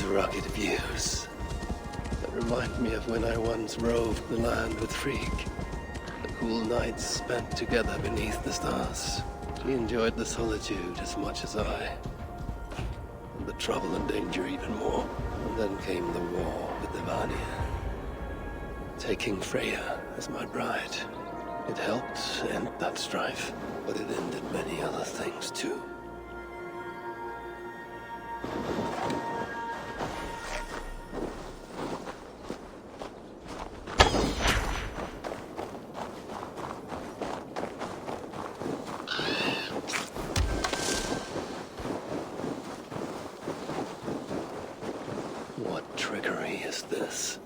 rugged views that remind me of when I once roved the land with Frigg. The cool nights spent together beneath the stars. She enjoyed the solitude as much as I, and the trouble and danger even more. And then came the war with the Vanir, taking Freya as my bride. It helped end that strife, but it ended many other things too. What trickery is this?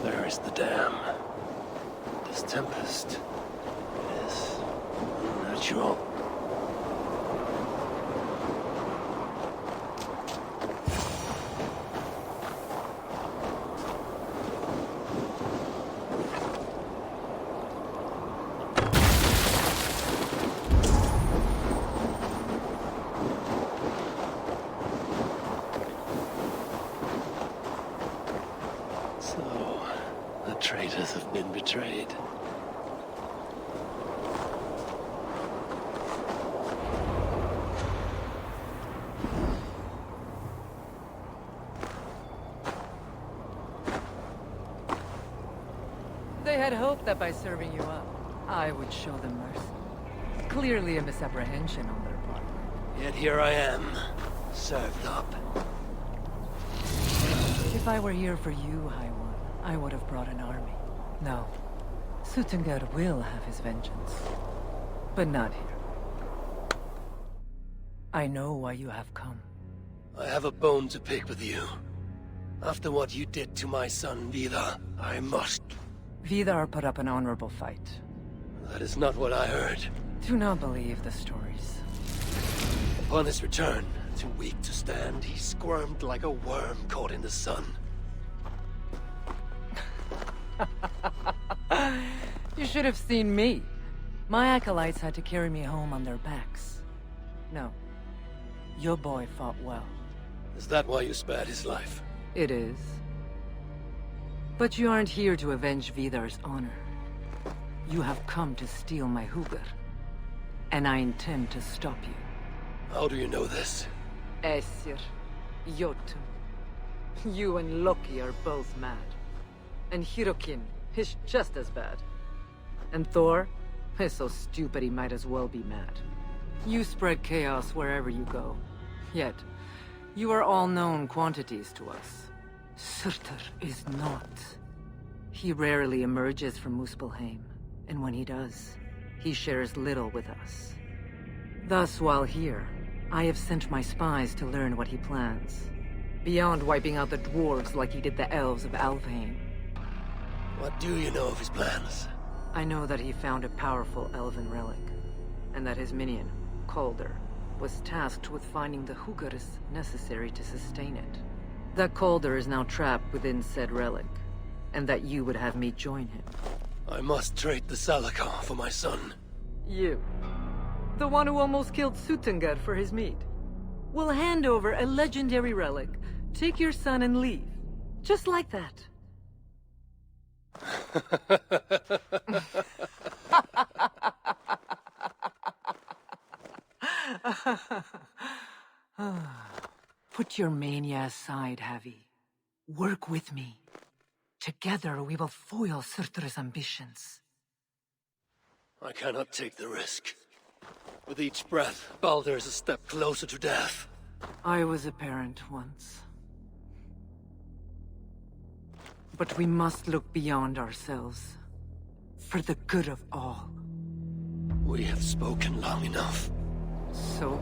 There is the dam. This tempest is unnatural. So, the traitors have been betrayed. They had hoped that by serving you up, I would show them mercy. Clearly a misapprehension on their part. Yet here I am, served up. If I were here for you, High One, I would have brought an army. No. Suttungr will have his vengeance. But not here. I know why you have come. I have a bone to pick with you. After what you did to my son, Vidar, I must... Vidar put up an honorable fight. That is not what I heard. Do not believe the stories. Upon his return, too weak to stand, he squirmed like a worm caught in the sun. You should have seen me. My acolytes had to carry me home on their backs. No. Your boy fought well. Is that why you spared his life? It is. But you aren't here to avenge Vidar's honor. You have come to steal my hugr. And I intend to stop you. How do you know this? Aesir, Jotun. You and Loki are both mad. And Hirokin is just as bad. And Thor is so stupid he might as well be mad. You spread chaos wherever you go. Yet, you are all known quantities to us. Surtur is not. He rarely emerges from Muspelheim, and when he does, he shares little with us. Thus, while here, I have sent my spies to learn what he plans. Beyond wiping out the dwarves like he did the elves of Alfheim. What do you know of his plans? I know that he found a powerful elven relic, and that his minion, Calder, was tasked with finding the hugrs necessary to sustain it. That Calder is now trapped within said relic, and that you would have me join him. I must trade the Salakar for my son. You, the one who almost killed Suttungr for his meat, will hand over a legendary relic, take your son and leave. Just like that. Put your mania aside, Havi. Work with me. Together we will foil Surtur's ambitions. I cannot take the risk. With each breath, Baldr'a is a step closer to death. I was a parent once. But we must look beyond ourselves. For the good of all. We have spoken long enough. So...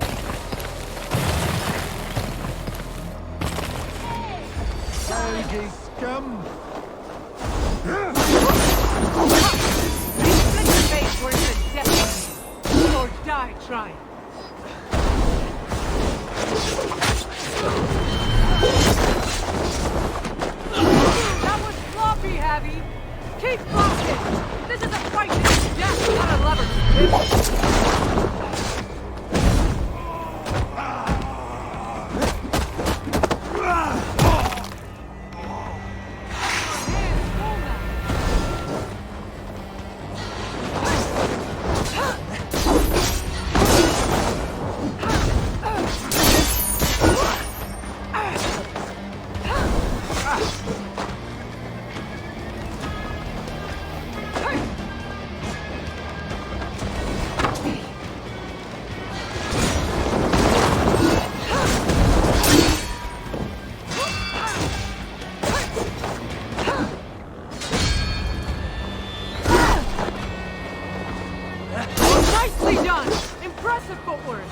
Salgi scum! Split your face where it's a destiny! Or die trying! clever, Skip. Nicely done! Impressive footwork!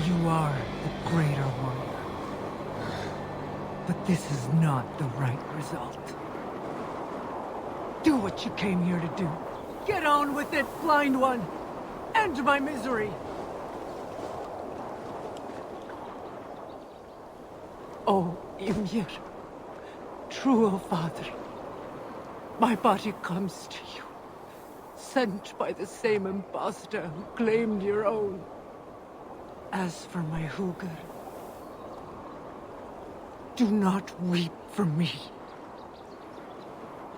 You are the greater warrior. But this is not the right result. Do what you came here to do. Get on with it, blind one! End my misery! Oh, Ymir, true, O Father, my body comes to you, sent by the same impostor who claimed your own. As for my Hugr, do not weep for me.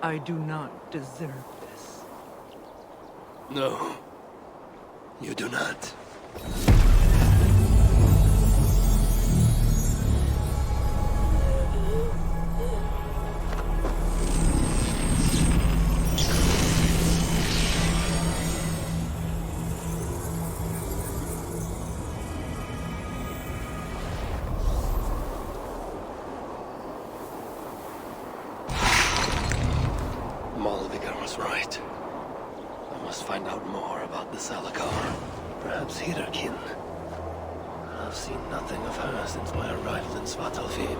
I do not deserve this. No, you do not. Was right. I must find out more about the Salakar. Perhaps Hirakin. I've seen nothing of her since my arrival in Svartalfheim.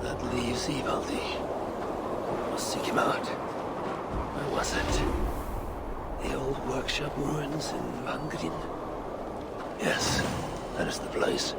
That leaves Ivaldi. I must seek him out. Where was it? The old workshop ruins in Vangrinn? Yes, that is the place.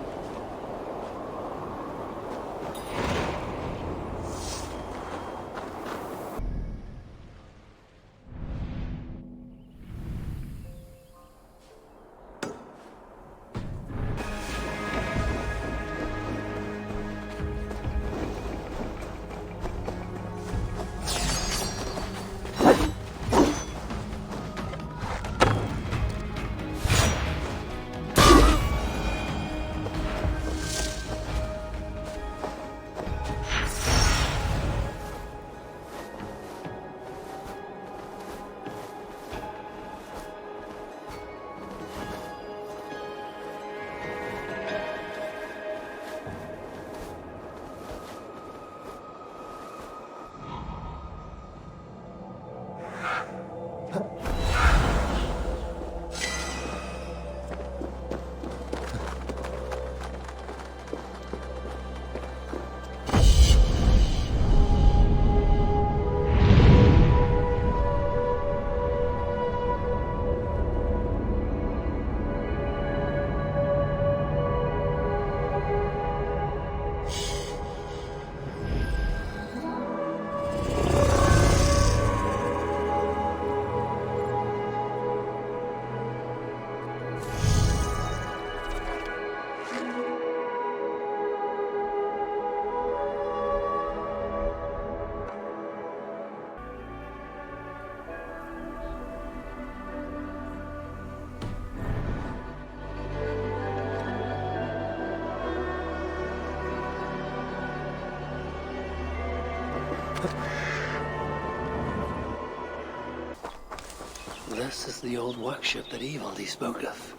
This is the old workshop that Ivaldi spoke of.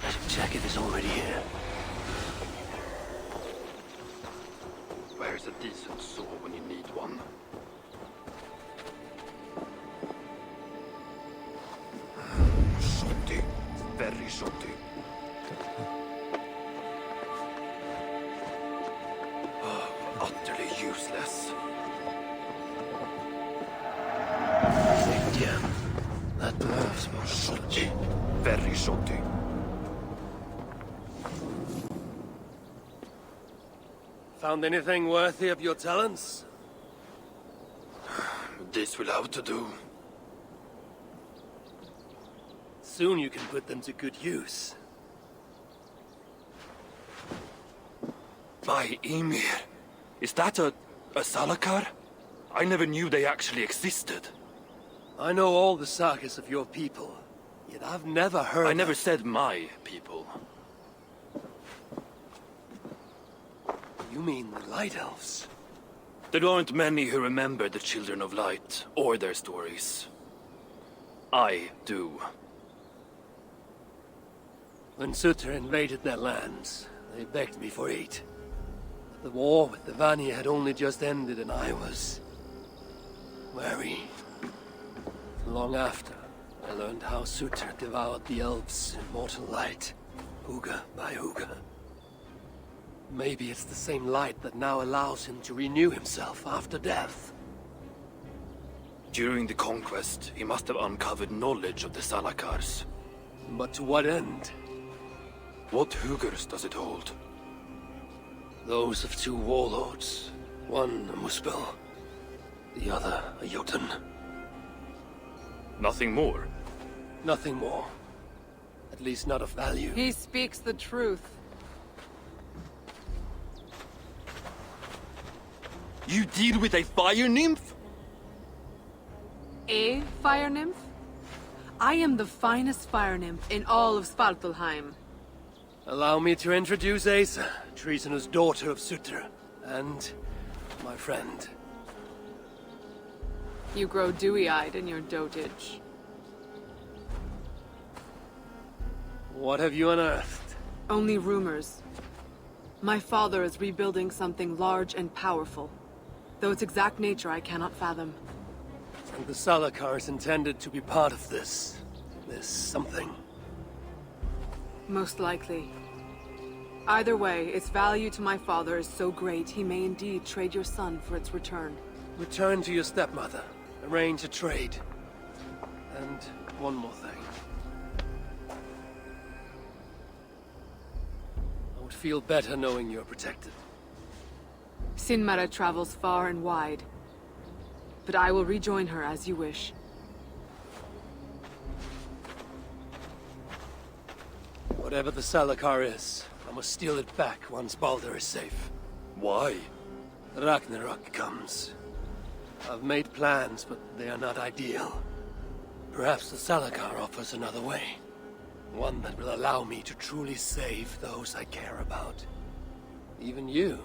I should check if it's already here. Where's a decent saw when you need one? Shoddy. Very shoddy. utterly useless. Yeah, that nerves were shoddy. Very shoddy. Found anything worthy of your talents? This will have to do. Soon you can put them to good use. By Ymir, is that a Salakar? I never knew they actually existed. I know all the sagas of your people, yet I've never heard I never said my people. You mean the Light Elves? There aren't many who remember the Children of Light, or their stories. I do. When Sutter invaded their lands, they begged me for aid. The war with the Vanni had only just ended and I was... wary. Long after, I learned how Sutter devoured the elves' immortal light, Huga by Huga. Maybe it's the same light that now allows him to renew himself after death. During the conquest, he must have uncovered knowledge of the Salakars. But to what end? What Hugers does it hold? Those of two warlords. One a Muspel, the other a Jotun. Nothing more? Nothing more. At least not of value. He speaks the truth. You deal with a fire nymph? A fire nymph? I am the finest fire nymph in all of Svartalfheim. Allow me to introduce Asa, treasonous daughter of Sutter, and my friend. You grow dewy-eyed in your dotage. What have you unearthed? Only rumors. My father is rebuilding something large and powerful, though its exact nature I cannot fathom. And the Salakar is intended to be part of this something. Most likely. Either way, its value to my father is so great he may indeed trade your son for its return. Return to your stepmother. Arrange a trade. And one more thing. I would feel better knowing you're protected. Sinmara travels far and wide, but I will rejoin her as you wish. Whatever the Salakar is, I must steal it back once Baldr'a is safe. Why? Ragnarok comes. I've made plans, but they are not ideal. Perhaps the Salakar offers another way. One that will allow me to truly save those I care about. Even you.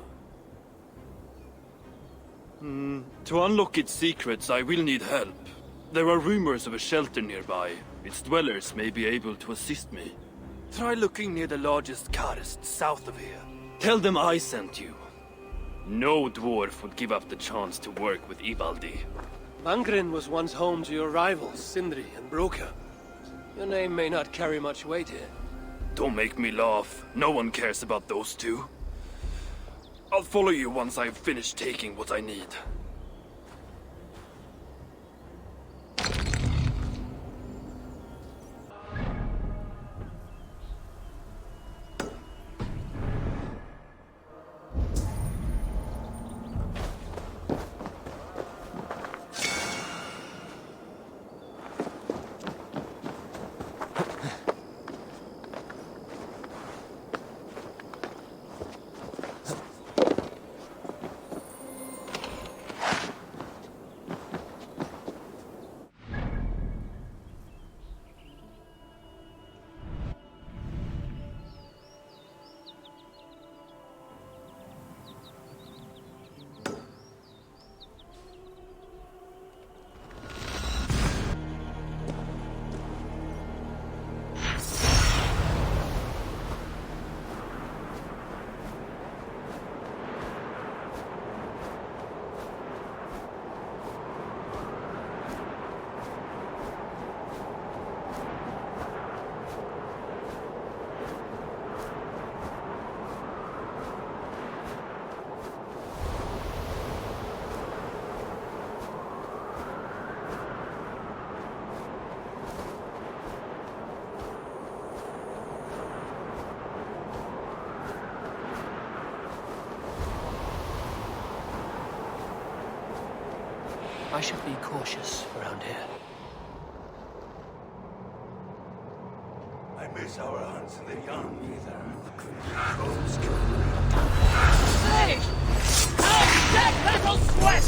To unlock its secrets, I will need help. There are rumors of a shelter nearby. Its dwellers may be able to assist me. Try looking near the largest karst south of here. Tell them I sent you. No dwarf would give up the chance to work with Ivaldi. Vangrinn was once home to your rivals, Sindri and Broka. Your name may not carry much weight here. Don't make me laugh. No one cares about those two. I'll follow you once I've finished taking what I need. I should be cautious around here. I miss our aunts and the young either. Hey! How's that metal sweat?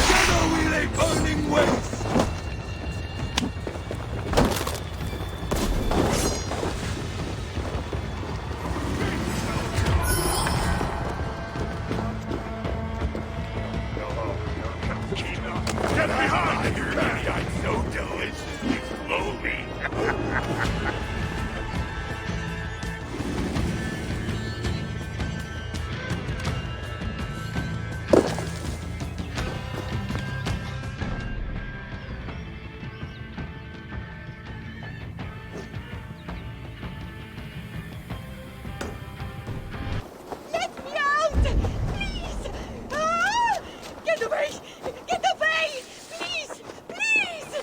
Shadow relay burning waste! Get behind! You're so deliciously slowly! Let me out! Please! Ah! Get away! Get away! Please! Please!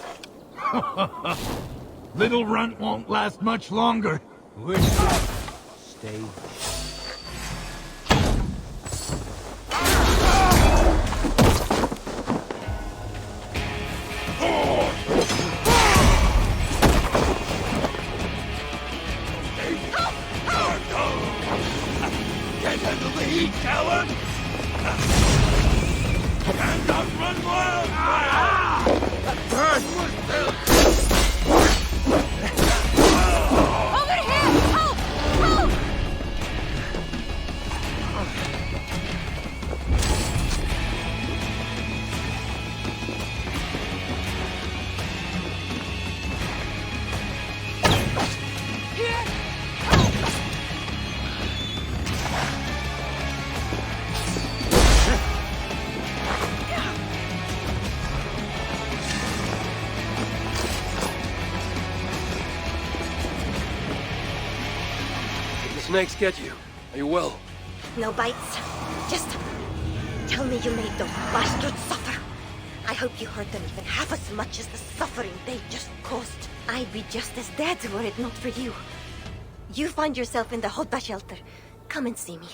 Little runt won't last much longer. Stay. Can't handle the heat, coward! Stand up, run wild! Over here! Help! Help! Here! Did the snakes get you? Are you well? No bites. Just tell me you made those bastards suffer. I hope you hurt them even half as much as the suffering they just caused. I'd be just as dead were it not for you. You find yourself in the Hodda shelter. Come and see me,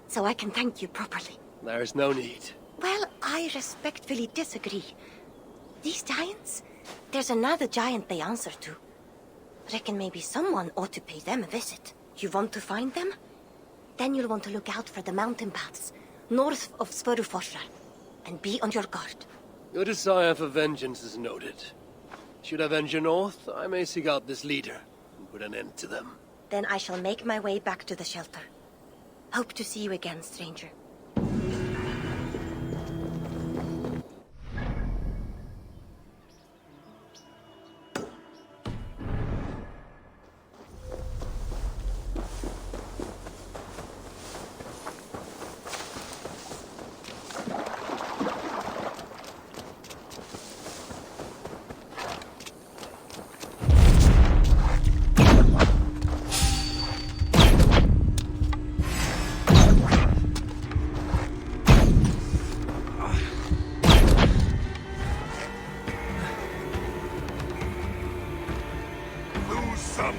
so I can thank you properly. There's no need. Well, I respectfully disagree. These giants? There's another giant they answer to. Reckon maybe someone ought to pay them a visit. You want to find them? Then you'll want to look out for the mountain paths, north of Svöruforsar, and be on your guard. Your desire for vengeance is noted. Should I venture north, I may seek out this leader and put an end to them. Then I shall make my way back to the shelter. Hope to see you again, stranger. Lose some.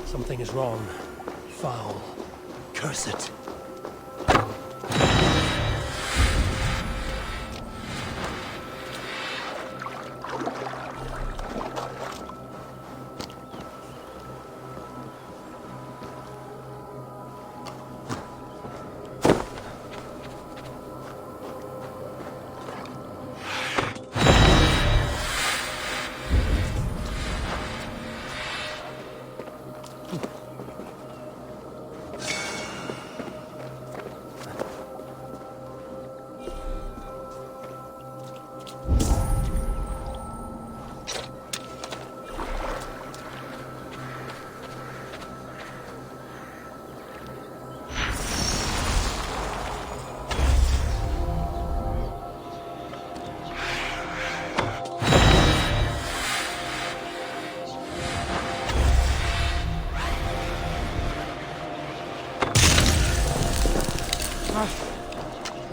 Something is wrong. Foul. Curse it.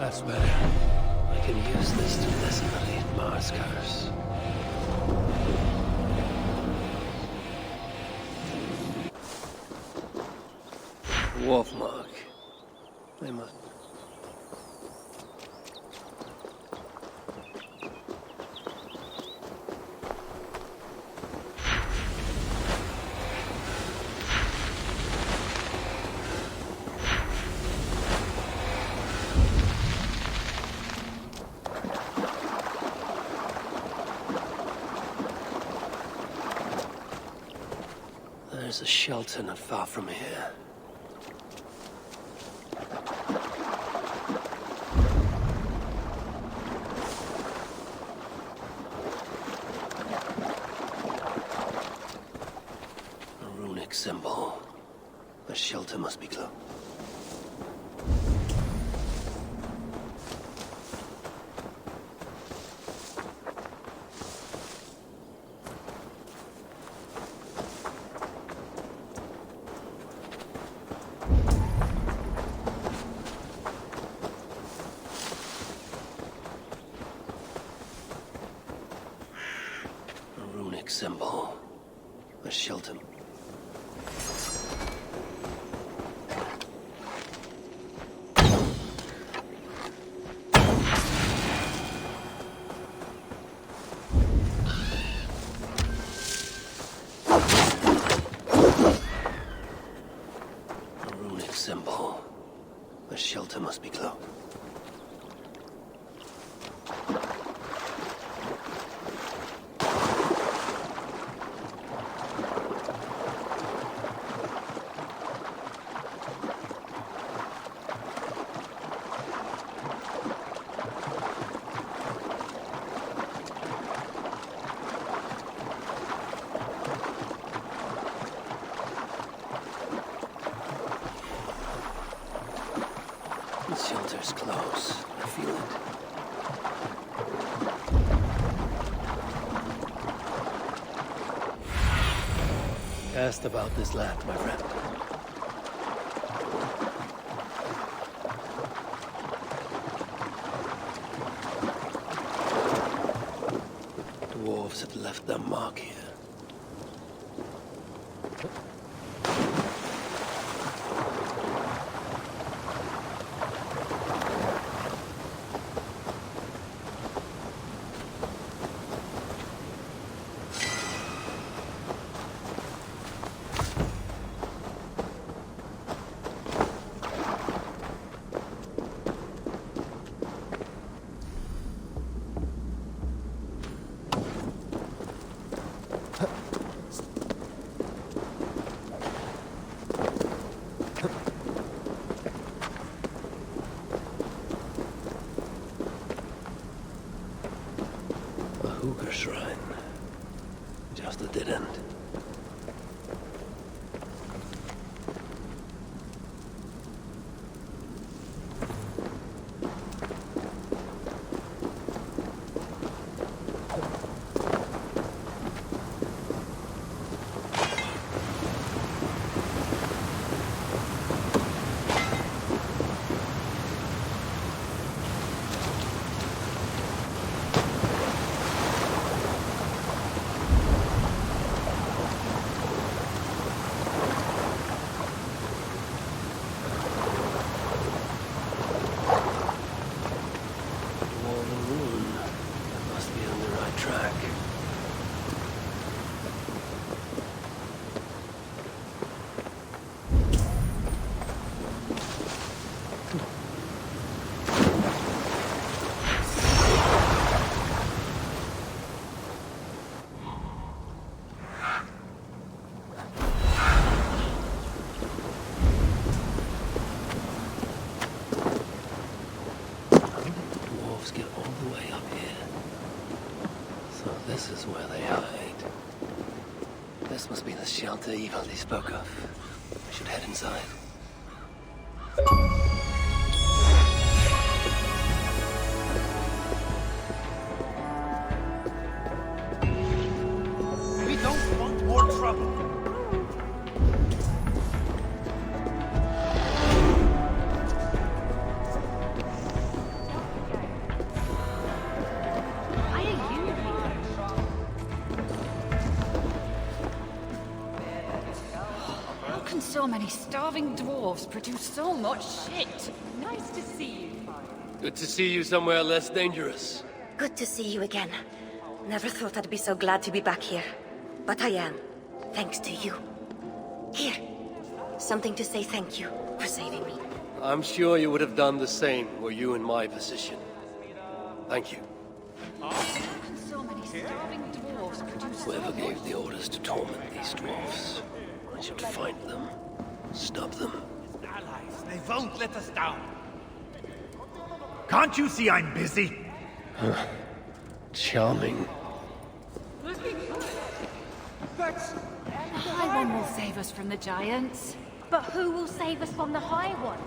That's better. I can use this to designate Mars' curse. Wolf mark. They must. There's a shelter not far from here. A runic symbol. The shelter must be closed. Symbol. A shelter. A runic symbol. The shelter must be closed. The shelter's close. I feel it. Cast about this land, my friend. Dwarves had left their mark here. Shrine. Just a dead end. This is where they hide. This must be the shelter Evil they spoke of. We should head inside. We don't want more trouble. can so many starving dwarves produce so much shit? Nice to see you. Good to see you somewhere less dangerous. Good to see you again. Never thought I'd be so glad to be back here. But I am, thanks to you. Here, something to say thank you for saving me. I'm sure you would have done the same were you in my position. Thank you. How can so many starving dwarves produce so Whoever much gave the orders to torment these dwarfs, I should find them, stop them. Allies, they won't let us down. Can't you see I'm busy? Charming. The High One will save us from the giants. But who will save us from the High One?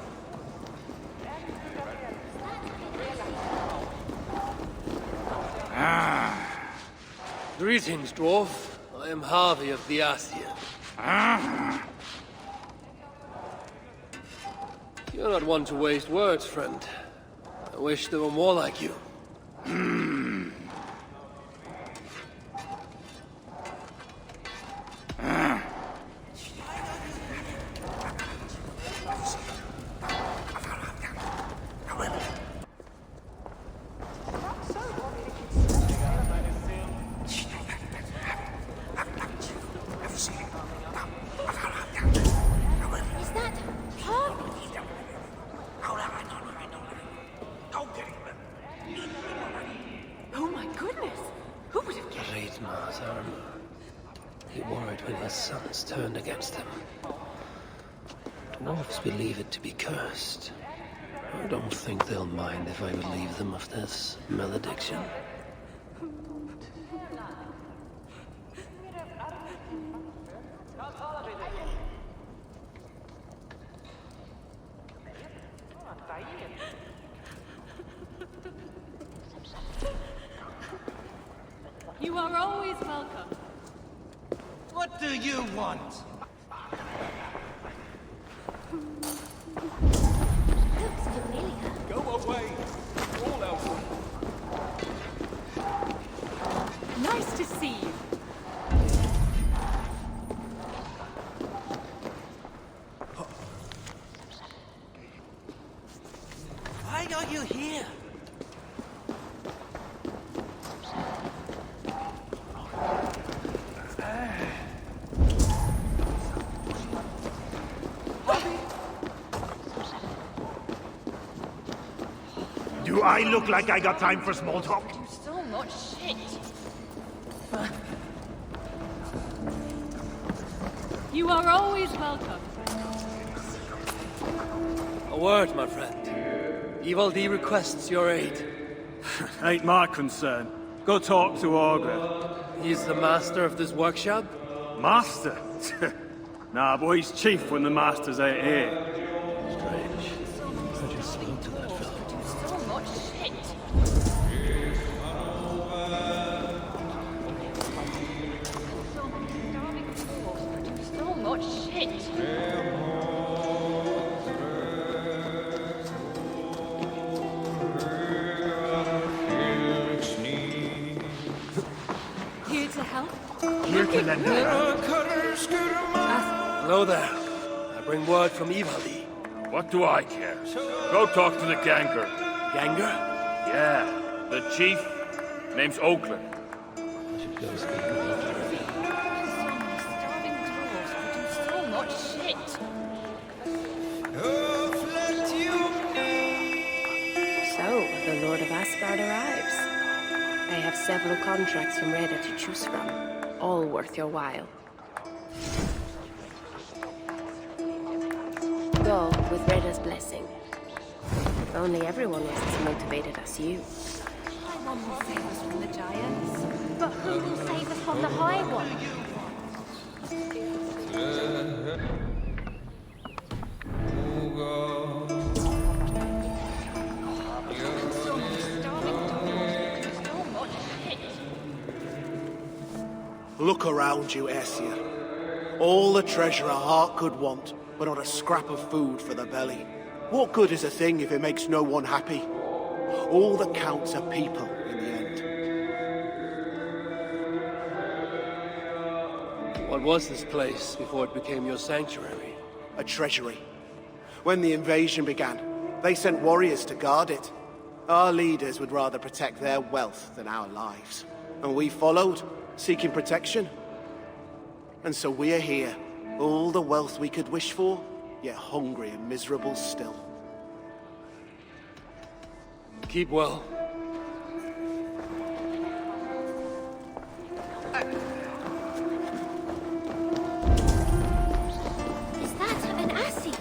Greetings, dwarf. I am Havi of the Asya. You're not one to waste words, friend. I wish there were more like you. Is that Havi? Oh my goodness! Who would have guessed? Great Mars armor. He wore it when his sons turned against him. Dwarves believe it to be cursed. I don't think they'll mind if I relieve them of this malediction. You are always welcome. What do you want? Looks familiar. Go away, all else. Nice to see you. Why are you here? Do I look like I got time for small talk? So much shit. You are always welcome. A word, my friend. Ivaldi requests your aid. Ain't my concern. Go talk to Ogre. He's the master of this workshop? Master? Nah, but he's chief when the masters ain't here. Strange. I just spoke to that fellow. So much shit. So many starving dwarves produce so much shit. Here to help? Here to lend a hand. Hello there. I bring word from Ivaldi. What do I care? Go talk to the Ganger. Ganger? Yeah, the chief. Name's Oakland. I should go speak to him. Starving dwarves produce so much shit. So, the Lord of Asgard arrives. I have several contracts from Reda to choose from, all worth your while. Go with Reda's blessing. If only everyone was as motivated as you. High One will save us from the giants. But who will save us from the High One? So many starving dwarves produce so much shit. Look around you, Aesir. All the treasure a heart could want, but not a scrap of food for the belly. What good is a thing if it makes no one happy? All that counts are people in the end. What was this place before it became your sanctuary? a treasury. When the invasion began, they sent warriors to guard it. Our leaders would rather protect their wealth than our lives. And we followed, seeking protection. And so we are here, all the wealth we could wish for, yet hungry and miserable still. Keep well. Is that an Assie?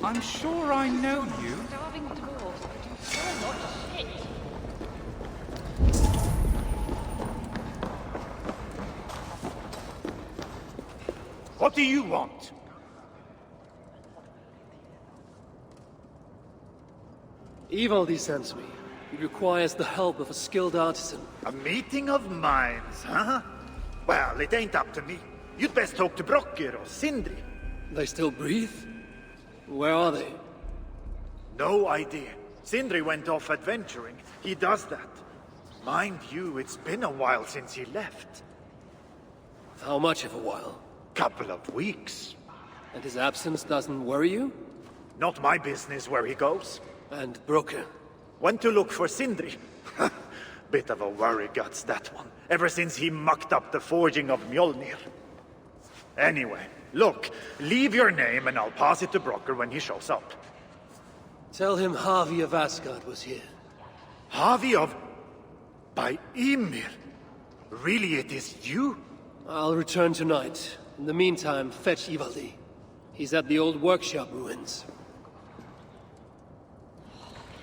I'm sure I know you. Starving dwarves produce so much shit. What do you want? Ivaldi sends me. He requires the help of a skilled artisan. A meeting of minds, huh? Well, it ain't up to me. You'd best talk to Brokkr or Sindri. They still breathe? Where are they? No idea. Sindri went off adventuring. He does that. Mind you, it's been a while since he left. How much of a while? Couple of weeks. And his absence doesn't worry you? Not my business where he goes. And Brokkr? Went to look for Sindri. Bit of a worry guts, that one. Ever since he mucked up the forging of Mjolnir. Anyway, look, leave your name and I'll pass it to Brokkr when he shows up. Tell him Havi of Asgard was here. Havi of... by Ymir? Really, it is you? I'll return tonight. In the meantime, fetch Ivaldi. He's at the old workshop ruins.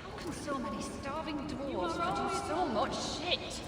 How can so many starving dwarves produce so much shit?